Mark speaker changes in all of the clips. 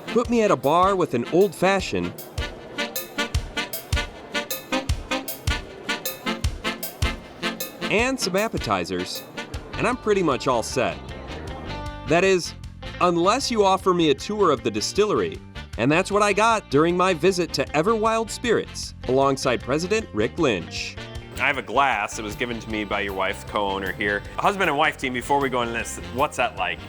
Speaker 1: put me at a bar with an old-fashioned, and some appetizers, and I'm pretty much all set. That is, unless you offer me a tour of the distillery, and that's what I got during my visit to Everwild Spirits alongside President Rick Lynch. I have a glass that was given to me by your wife, co-owner here. Husband and wife team, before we go into this, what's that like,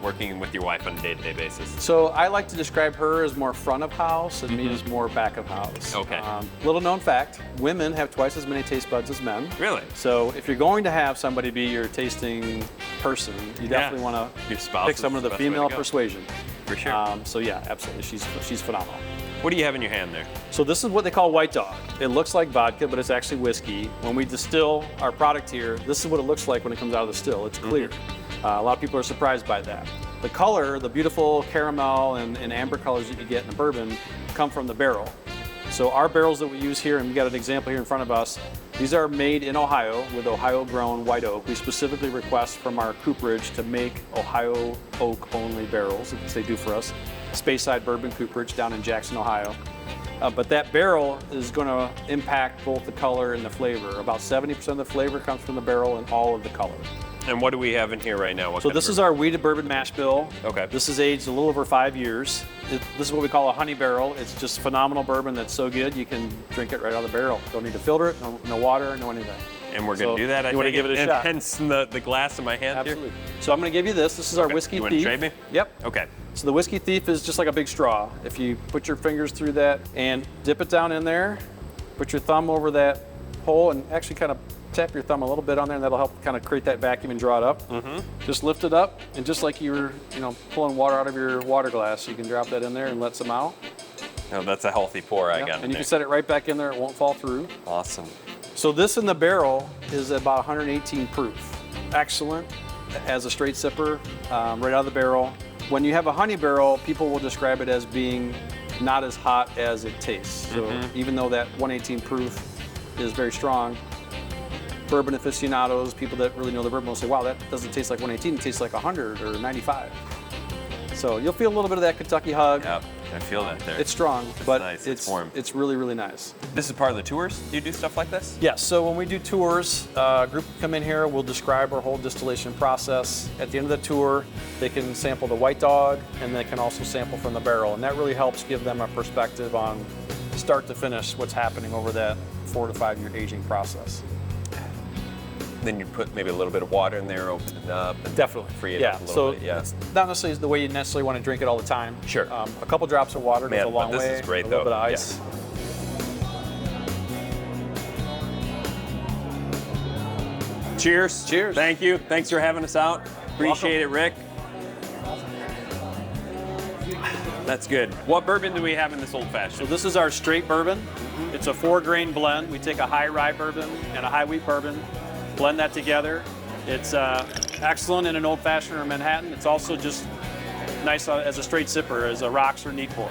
Speaker 1: working with your wife on a day-to-day basis?
Speaker 2: So I like to describe her as more front of house and me as more back of house.
Speaker 1: Okay.
Speaker 2: Little known fact, women have twice as many taste buds as men.
Speaker 1: Really?
Speaker 2: So if you're going to have somebody be your tasting person, you definitely want to pick someone of the female persuasion.
Speaker 1: For sure.
Speaker 2: So yeah, absolutely, she's phenomenal.
Speaker 1: What do you have in your hand there?
Speaker 2: So this is what they call White Dog. It looks like vodka, but it's actually whiskey. When we distill our product here, this is what it looks like when it comes out of the still. It's clear. A lot of people are surprised by that. The color, the beautiful caramel and amber colors that you get in the bourbon come from the barrel. So our barrels that we use here, and we got an example here in front of us, these are made in Ohio with Ohio-grown white oak. We specifically request from our cooperage to make Ohio oak-only barrels, as they do for us. Speyside Bourbon Cooperage down in Jackson, Ohio. But that barrel is going to impact both the color and the flavor. About 70% of the flavor comes from the barrel and all of the color.
Speaker 1: And what do we have in here right now?
Speaker 2: So this is our wheated bourbon mash bill.
Speaker 1: Okay.
Speaker 2: This is aged a little over 5 years. This is what we call a honey barrel. It's just phenomenal bourbon that's so good you can drink it right out of the barrel. Don't need to filter it, no water, no anything.
Speaker 1: And we're going to do that, I think.
Speaker 2: You want to give it a shot?
Speaker 1: Hence the glass in my hand
Speaker 2: Absolutely.
Speaker 1: here?
Speaker 2: So I'm going to give you this. This is our Whiskey
Speaker 1: You
Speaker 2: Thief.
Speaker 1: want to trade me?
Speaker 2: Yep.
Speaker 1: Okay.
Speaker 2: So the Whiskey Thief is just like a big straw. If you put your fingers through that and dip it down in there, put your thumb over that hole and actually kind of tap your thumb a little bit on there, and that'll help kind of create that vacuum and draw it up. Just lift it up, and just like you were, pulling water out of your water glass, you can drop that in there and let some out.
Speaker 1: Oh, that's a healthy pour I got.
Speaker 2: And you can set it right back in there; it won't fall through.
Speaker 1: Awesome.
Speaker 2: So this in the barrel is about 118 proof. Excellent as a straight sipper, right out of the barrel. When you have a honey barrel, people will describe it as being not as hot as it tastes. So even though that 118 proof is very strong, bourbon aficionados, people that really know the bourbon will say, wow, that doesn't taste like 118, it tastes like 100 or 95. So you'll feel a little bit of that Kentucky hug.
Speaker 1: Yep, I feel that there.
Speaker 2: It's strong, but
Speaker 1: nice. It's warm.
Speaker 2: It's really, really nice.
Speaker 1: This is part of the tours? Do you do stuff like this?
Speaker 2: Yes, so when we do tours, a group will come in here, we'll describe our whole distillation process. At the end of the tour, they can sample the White Dog, and they can also sample from the barrel, and that really helps give them a perspective on start to finish what's happening over that 4 to 5 year aging process.
Speaker 1: Then you put maybe a little bit of water in there, open it up. And
Speaker 2: Definitely.
Speaker 1: Free it up a little bit. Yeah.
Speaker 2: It's not necessarily the way you necessarily want to drink it all the time.
Speaker 1: Sure.
Speaker 2: A couple drops of water goes a long way.
Speaker 1: This is great,
Speaker 2: a little
Speaker 1: though.
Speaker 2: bit of ice.
Speaker 1: Yeah. Cheers.
Speaker 2: Cheers.
Speaker 1: Thank you. Thanks for having us out. Appreciate it, Rick. That's good. What bourbon do we have in this old fashioned?
Speaker 2: So this is our straight bourbon. It's a 4-grain blend. We take a high rye bourbon and a high wheat bourbon, blend that together. It's excellent in an old fashioned or Manhattan. It's also just nice as a straight sipper, as a rocks or neat pour.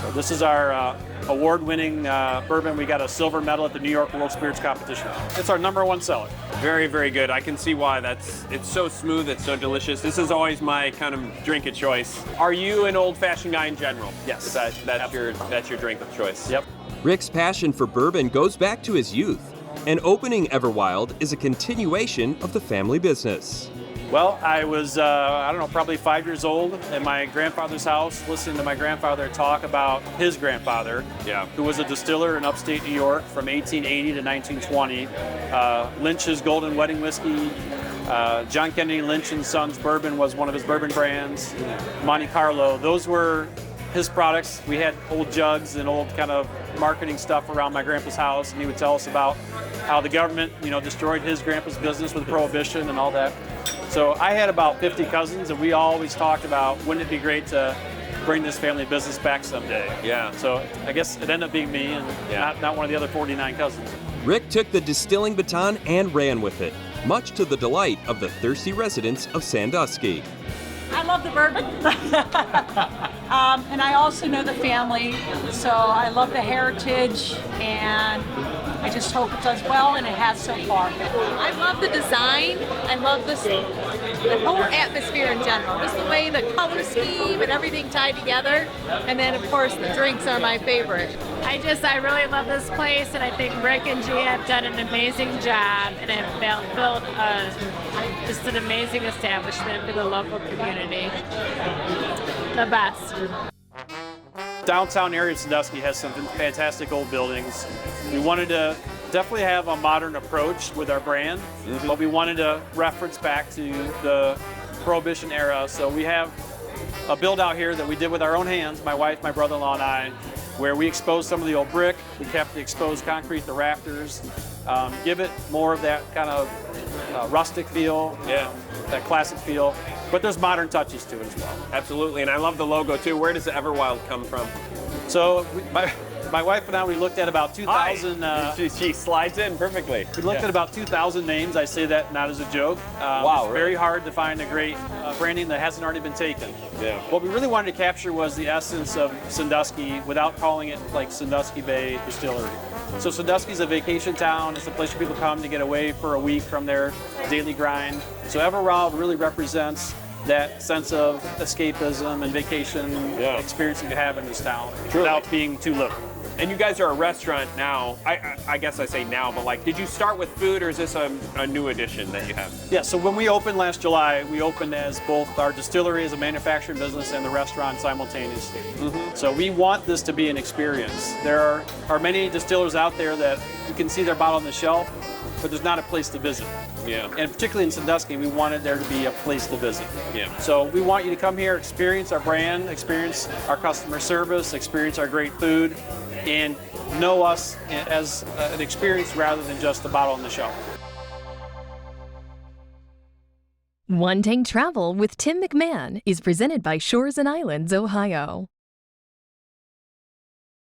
Speaker 2: So this is our award-winning bourbon. We got a silver medal at the New York World Spirits Competition. It's our #1 seller.
Speaker 1: Very, very good. I can see why. It's so smooth, it's so delicious. This is always my kind of drink of choice. Are you an old-fashioned guy in general?
Speaker 2: Yes.
Speaker 1: That's your drink of choice?
Speaker 2: Yep.
Speaker 1: Rick's passion for bourbon goes back to his youth, and opening Everwild is a continuation of the family business.
Speaker 2: Well, I was, probably 5 years old at my grandfather's house, listening to my grandfather talk about his grandfather, who was a distiller in upstate New York from 1880 to 1920. Lynch's Golden Wedding Whiskey, John Kennedy Lynch and Sons Bourbon was one of his bourbon brands, Monte Carlo. Those were his products. We had old jugs and old kind of marketing stuff around my grandpa's house, and he would tell us about how the government, destroyed his grandpa's business with prohibition and all that. So I had about 50 cousins, and we always talked about, wouldn't it be great to bring this family business back someday?
Speaker 1: Yeah.
Speaker 2: So I guess it ended up being me and not one of the other 49 cousins.
Speaker 1: Rick took the distilling baton and ran with it, much to the delight of the thirsty residents of Sandusky.
Speaker 3: I love the bourbon, and I also know the family, so I love the heritage, and I just hope it does well, and it has so far.
Speaker 4: I love the design. I love
Speaker 3: the whole atmosphere in general. Just the way the color scheme and everything tied together. And then, of course, the drinks are my favorite.
Speaker 4: I really love this place, and I think Rick and G have done an amazing job and have built just an amazing establishment for the local community. The best.
Speaker 2: Downtown area of Sandusky has some fantastic old buildings. We wanted to definitely have a modern approach with our brand, but we wanted to reference back to the Prohibition era. So we have a build out here that we did with our own hands, my wife, my brother-in-law, and I, where we exposed some of the old brick, we kept the exposed concrete, the rafters, give it more of that kind of rustic feel, that classic feel, but there's modern touches to it as well.
Speaker 1: Absolutely, and I love the logo too. Where does the Everwild come from?
Speaker 2: So my wife and I, we looked at about 2,000.
Speaker 1: She slides in perfectly.
Speaker 2: We looked at about 2,000 names. I say that not as a joke.
Speaker 1: Wow,
Speaker 2: it's very hard to find a great branding that hasn't already been taken.
Speaker 1: Yeah.
Speaker 2: What we really wanted to capture was the essence of Sandusky without calling it like Sandusky Bay Distillery. So Sandusky's a vacation town. It's a place where people come to get away for a week from their daily grind. So Everwild really represents that sense of escapism and vacation experience that you have in this town without being too little.
Speaker 1: And you guys are a restaurant now. I guess I say now, but like, did you start with food, or is this a new addition that you have?
Speaker 2: Yeah, so when we opened last July, we opened as both our distillery as a manufacturing business and the restaurant simultaneously. So we want this to be an experience. There are many distillers out there that you can see their bottle on the shelf, but there's not a place to visit.
Speaker 1: Yeah.
Speaker 2: And particularly in Sandusky, we wanted there to be a place to visit.
Speaker 1: Yeah.
Speaker 2: So we want you to come here, experience our brand, experience our customer service, experience our great food, and know us as an experience rather than just a bottle on the shelf.
Speaker 5: One Tank Travel with Tim McMahon is presented by Shores and Islands, Ohio.